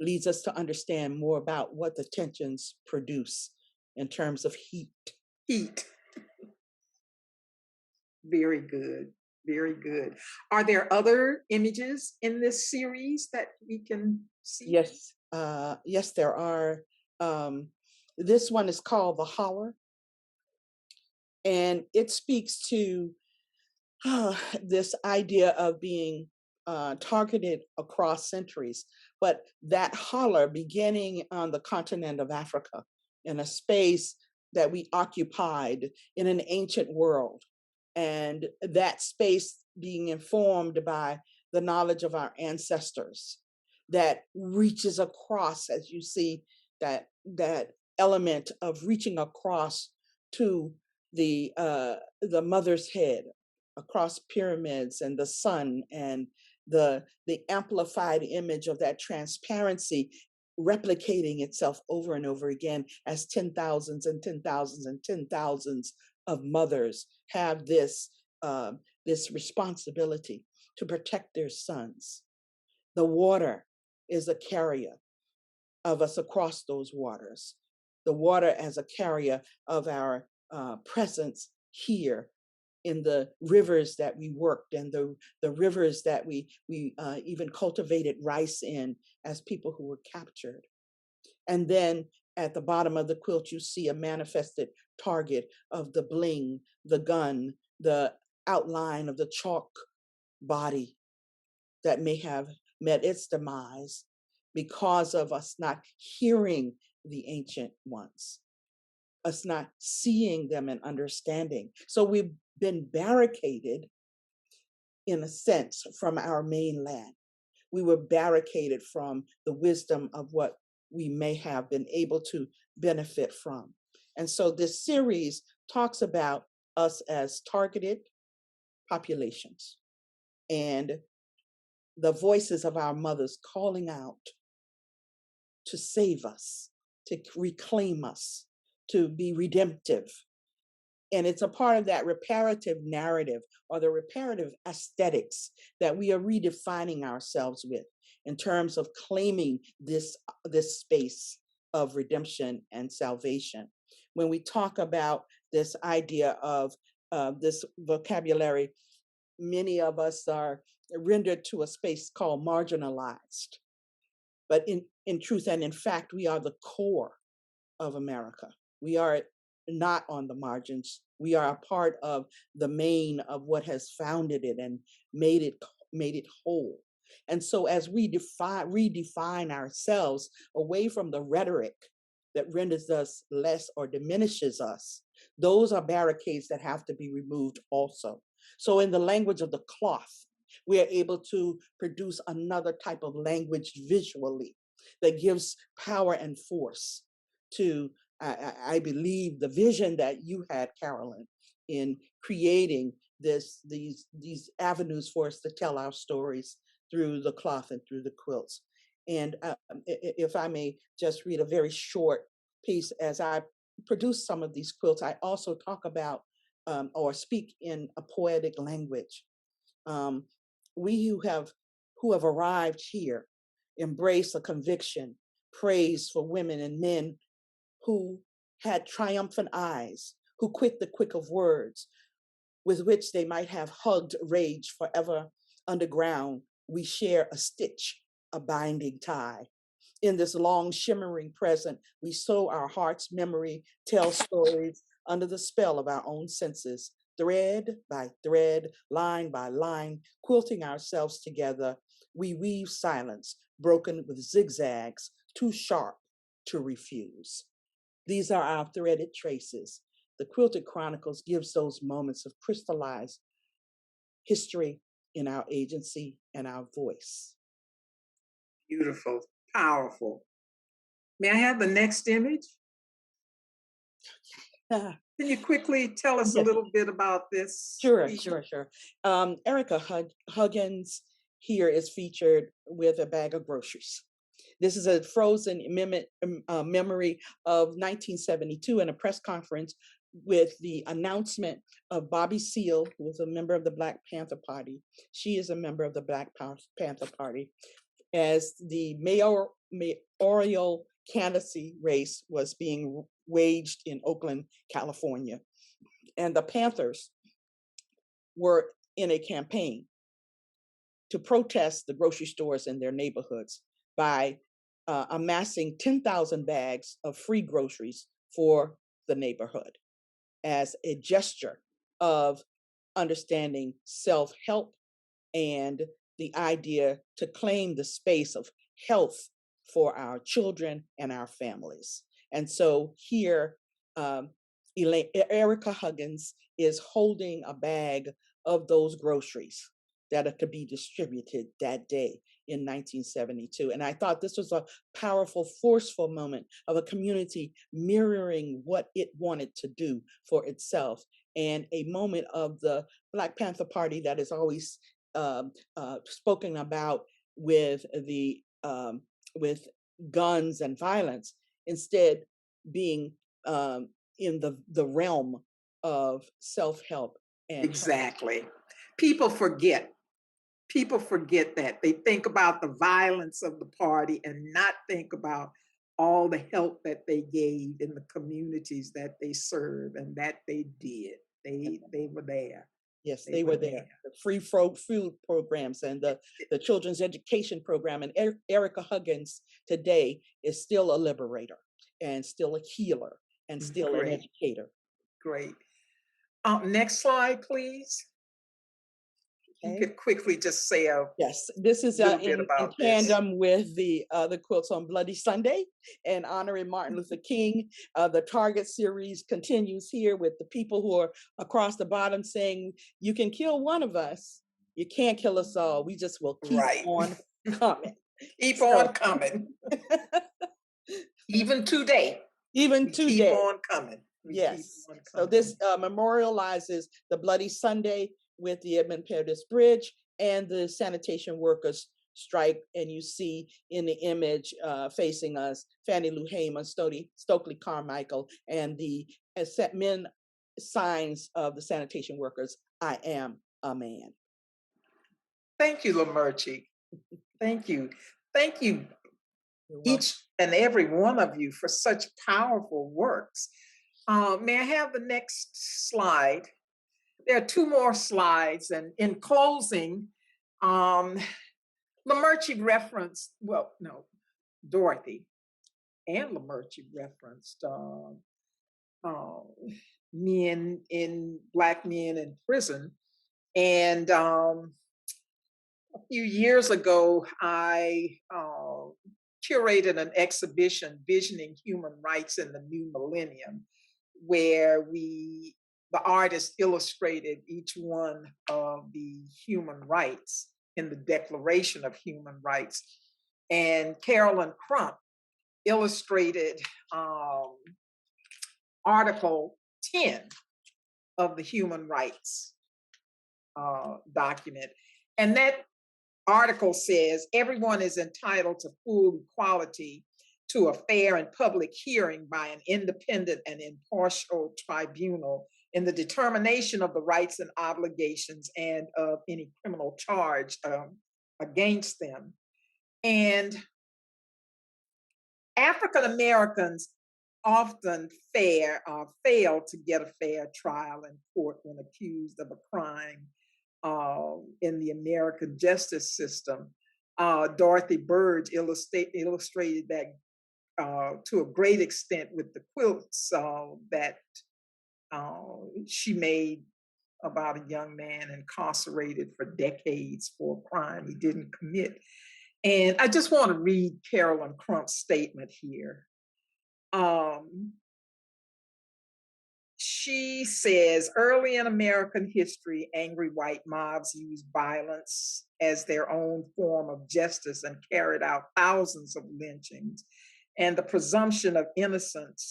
leads us to understand more about what the tensions produce in terms of heat. Heat. Very good. Very good. Are there other images in this series that we can see? Yes. Yes, there are. This one is called The Holler. And it speaks to this idea of being targeted across centuries. But that holler beginning on the continent of Africa, in a space that we occupied in an ancient world. And that space being informed by the knowledge of our ancestors that reaches across, as you see, that element of reaching across to the mother's head, across pyramids and the sun, and the amplified image of that transparency replicating itself over and over again as 10,000s and 10,000s and 10,000s of mothers have this responsibility to protect their sons. The water is a carrier of us across those waters. The water as a carrier of our presence here in the rivers that we worked and the rivers that we even cultivated rice in as people who were captured. And then at the bottom of the quilt, you see a manifested target of the bling, the gun, the outline of the chalk body that may have met its demise because of us not hearing the ancient ones, us not seeing them and understanding. So we've been barricaded, in a sense, from our mainland. We were barricaded from the wisdom of what we may have been able to benefit from. And so this series talks about us as targeted populations and the voices of our mothers calling out to save us, to reclaim us, to be redemptive. And it's a part of that reparative narrative or the reparative aesthetics that we are redefining ourselves with in terms of claiming this space of redemption and salvation. When we talk about this idea of this vocabulary, many of us are rendered to a space called marginalized. But in truth and in fact, we are the core of America. We are not on the margins. We are a part of the main of what has founded it and made it whole. And so as we redefine ourselves away from the rhetoric that renders us less or diminishes us, those are barricades that have to be removed also. So in the language of the cloth, we are able to produce another type of language visually that gives power and force to, I believe, the vision that you had, Carolyn, in creating these avenues for us to tell our stories through the cloth and through the quilts. And if I may just read a very short piece, as I produce some of these quilts, I also talk about or speak in a poetic language. We who have arrived here embrace a conviction, praise for women and men who had triumphant eyes, who quit the quick of words, with which they might have hugged rage forever. Underground, we share a stitch, a binding tie. In this long shimmering present, we sow our heart's memory, tell stories under the spell of our own senses, thread by thread, line by line, quilting ourselves together. We weave silence, broken with zigzags, too sharp to refuse. These are our threaded traces. The Quilted Chronicles gives those moments of crystallized history in our agency and our voice. Beautiful, powerful. May I have the next image? Can you quickly tell us a little bit about this? Sure. Erica Huggins here is featured with a bag of groceries. This is a frozen memory of 1972 in a press conference with the announcement of Bobby Seale, who was a member of the Black Panther Party. She is a member of the Black Panther Party, as the mayoral candidacy race was being waged in Oakland, California. And the Panthers were in a campaign to protest the grocery stores in their neighborhoods by amassing 10,000 bags of free groceries for the neighborhood as a gesture of understanding self-help and the idea to claim the space of health for our children and our families. And so here, Erica Huggins is holding a bag of those groceries that are to be distributed that day in 1972. And I thought this was a powerful, forceful moment of a community mirroring what it wanted to do for itself, and a moment of the Black Panther Party that is always spoken about with guns and violence, instead being in the realm of self-help. And exactly. People forget that. They think about the violence of the party and not think about all the help that they gave in the communities that they serve and that they did. They were there. Yes, they were there. The free food programs and the children's education program. And Erica Huggins today is still a liberator and still a healer and still an educator. Great. Next slide, please. You could quickly just say yes, this is in tandem with the Quilts on Bloody Sunday and honoring Martin Luther King. The Target series continues here with the people who are across the bottom saying, you can kill one of us, you can't kill us all. We just will keep on coming. Keep on coming. Even today. Even today. Keep on coming. Yes. So this memorializes the Bloody Sunday with the Edmund Pettus Bridge and the sanitation workers strike. And you see in the image facing us, Fannie Lou Hamer, Stokely Carmichael, and the men signs of the sanitation workers, I am a man. Thank you, Lamerchi. Thank you. Thank you, each and every one of you, for such powerful works. May I have the next slide? There are two more slides, and in closing, Lamerchi referenced, Dorothy and Lamerchi referenced Black men in prison. And a few years ago, I curated an exhibition, Visioning Human Rights in the New Millennium, where the artist illustrated each one of the human rights in the Declaration of Human Rights. And Carolyn Crump illustrated Article 10 of the Human Rights document. And that article says, everyone is entitled to full equality to a fair and public hearing by an independent and impartial tribunal in the determination of the rights and obligations and of any criminal charge against them. And African Americans often fail to get a fair trial in court when accused of a crime in the American justice system. Dorothy Burge illustrated that to a great extent with the quilts that she made about a young man incarcerated for decades for a crime he didn't commit. And I just want to read Carolyn Crump's statement here. She says, early in American history, angry white mobs used violence as their own form of justice and carried out thousands of lynchings. And the presumption of innocent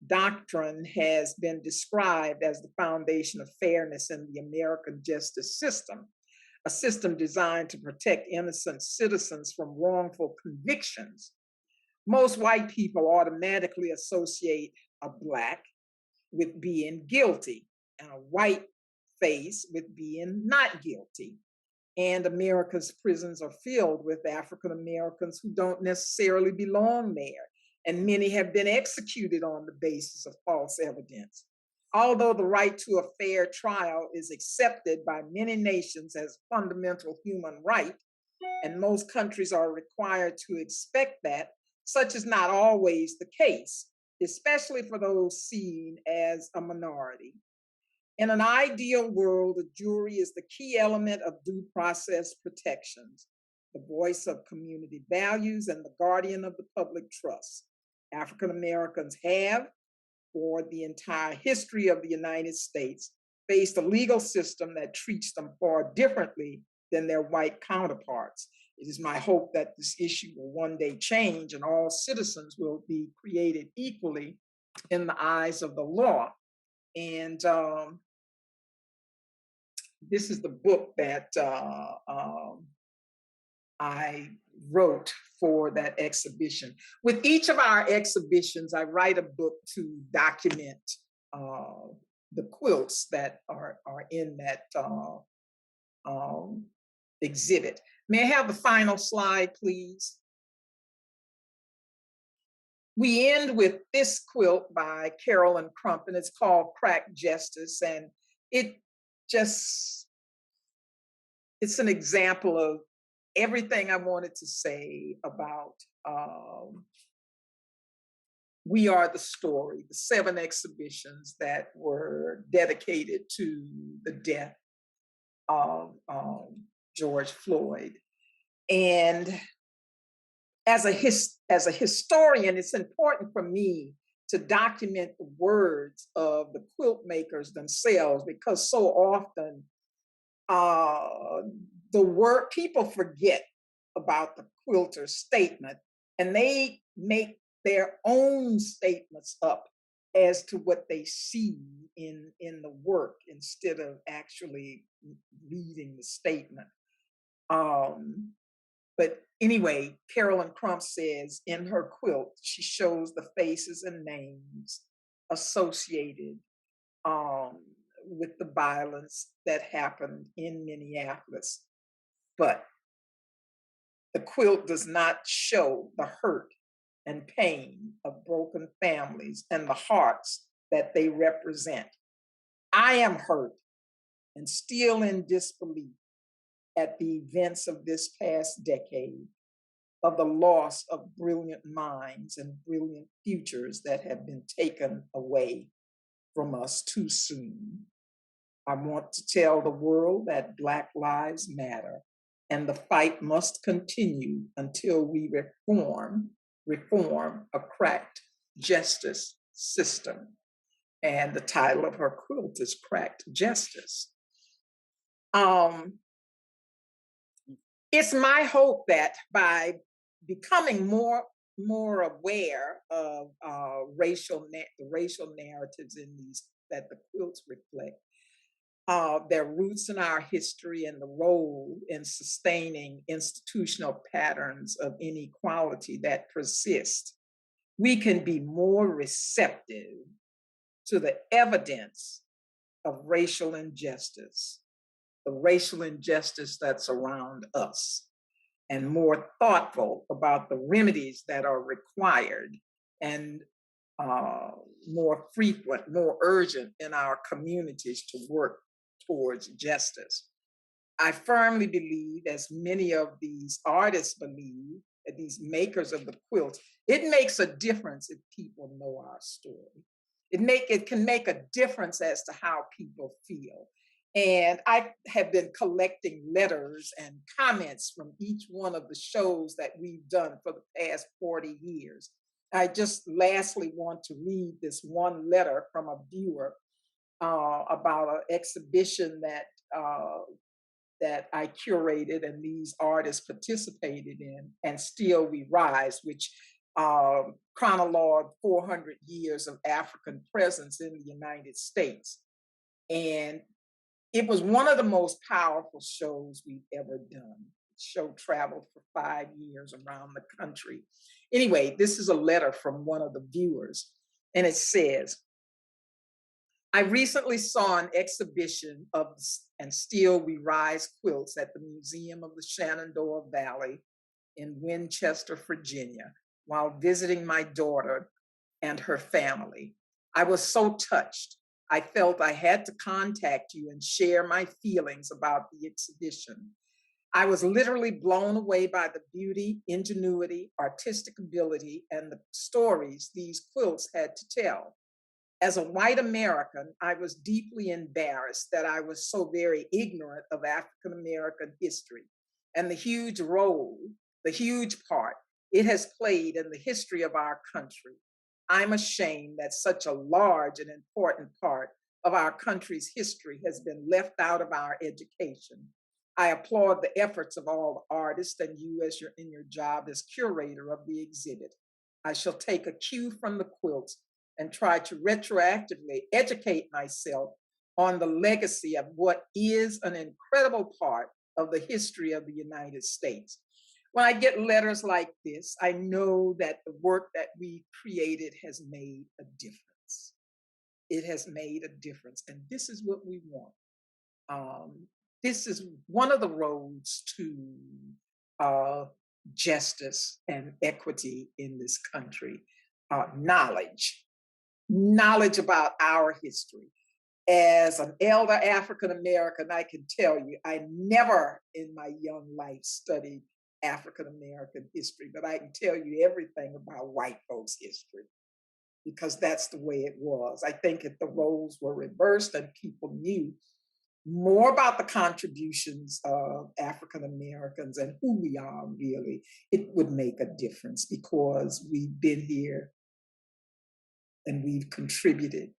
doctrine has been described as the foundation of fairness in the American justice system, a system designed to protect innocent citizens from wrongful convictions. Most white people automatically associate a Black with being guilty and a white face with being not guilty. And America's prisons are filled with African Americans who don't necessarily belong there. And many have been executed on the basis of false evidence. Although the right to a fair trial is accepted by many nations as a fundamental human right, and most countries are required to expect that, such is not always the case, especially for those seen as a minority. In an ideal world, a jury is the key element of due process protections, the voice of community values, and the guardian of the public trust. African Americans have, for the entire history of the United States, faced a legal system that treats them far differently than their white counterparts. It is my hope that this issue will one day change and all citizens will be created equally in the eyes of the law. And this is the book that I wrote for that exhibition. With each of our exhibitions, I write a book to document the quilts that are in that exhibit. May I have the final slide, please? we end with this quilt by Carolyn Crump, and it's called Cracked Justice. And it just, it's an example of everything I wanted to say about We Are the Story, the 7 exhibitions that were dedicated to the death of George Floyd. And as a historian, it's important for me to document the words of the quilt makers themselves, because so often the word people forget about the quilter's statement, and they make their own statements up as to what they see in the work instead of actually reading the statement. But anyway, Carolyn Crump says in her quilt, she shows the faces and names associated with the violence that happened in Minneapolis. But the quilt does not show the hurt and pain of broken families and the hearts that they represent. I am hurt and still in disbelief at the events of this past decade, of the loss of brilliant minds and brilliant futures that have been taken away from us too soon. I want to tell the world that Black Lives Matter, and the fight must continue until we reform a cracked justice system. And the title of her quilt is Cracked Justice. It's my hope that by becoming more aware of racial narratives in these, that the quilts reflect, their roots in our history and the role in sustaining institutional patterns of inequality that persist, we can be more receptive to the evidence of racial injustice, the racial injustice that's around us, and more thoughtful about the remedies that are required and more frequent, more urgent in our communities to work towards justice. I firmly believe, as many of these artists believe, these makers of the quilts, it makes a difference if people know our story. It can make a difference as to how people feel. And I have been collecting letters and comments from each one of the shows that we've done for the past 40 years. I just lastly want to read this one letter from a viewer about an exhibition that I curated and these artists participated in, and Still We Rise, which chronologued 400 years of African presence in the United States. And it was one of the most powerful shows we've ever done. The show traveled for 5 years around the country. Anyway, this is a letter from one of the viewers, and it says, I recently saw an exhibition of And Still We Rise quilts at the Museum of the Shenandoah Valley in Winchester, Virginia, while visiting my daughter and her family. I was so touched. I felt I had to contact you and share my feelings about the exhibition. I was literally blown away by the beauty, ingenuity, artistic ability, and the stories these quilts had to tell. As a white American, I was deeply embarrassed that I was so very ignorant of African American history and the huge role, the huge part it has played in the history of our country. I'm ashamed that such a large and important part of our country's history has been left out of our education. I applaud the efforts of all the artists and you in your job as curator of the exhibit. I shall take a cue from the quilts and try to retroactively educate myself on the legacy of what is an incredible part of the history of the United States. When I get letters like this, I know that the work that we created has made a difference. It has made a difference, and this is what we want. This is one of the roads to justice and equity in this country. knowledge about our history. As an elder African American, I can tell you, I never in my young life studied African American history, but I can tell you everything about white folks' history because that's the way it was. I think if the roles were reversed and people knew more about the contributions of African Americans and who we are really, it would make a difference because we've been here and we've contributed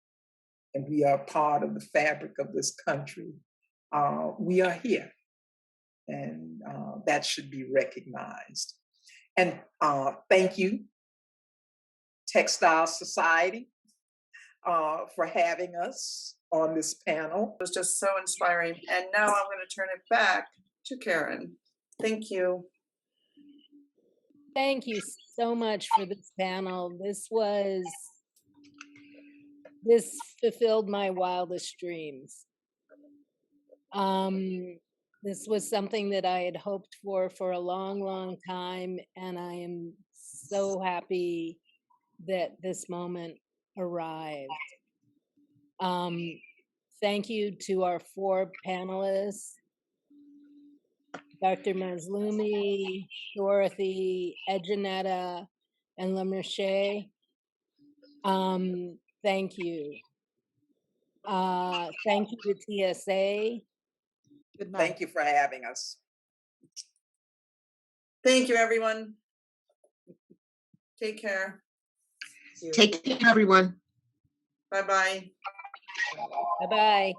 and we are part of the fabric of this country. We are here and that should be recognized. And thank you, Textile Society, for having us on this panel. It was just so inspiring. And now I'm going to turn it back to Karen. Thank you. Thank you so much for this panel. This fulfilled my wildest dreams. This was something that I had hoped for a long, long time, and I am so happy that this moment arrived. Thank you to our 4 panelists, Dr. Mazlumi, Dorothy, Edjanetta, and Lamarche. Thank you. Thank you to TSA. Good night. Thank you for having us. Thank you, everyone. Take care. Take care, everyone. Bye-bye. Bye-bye.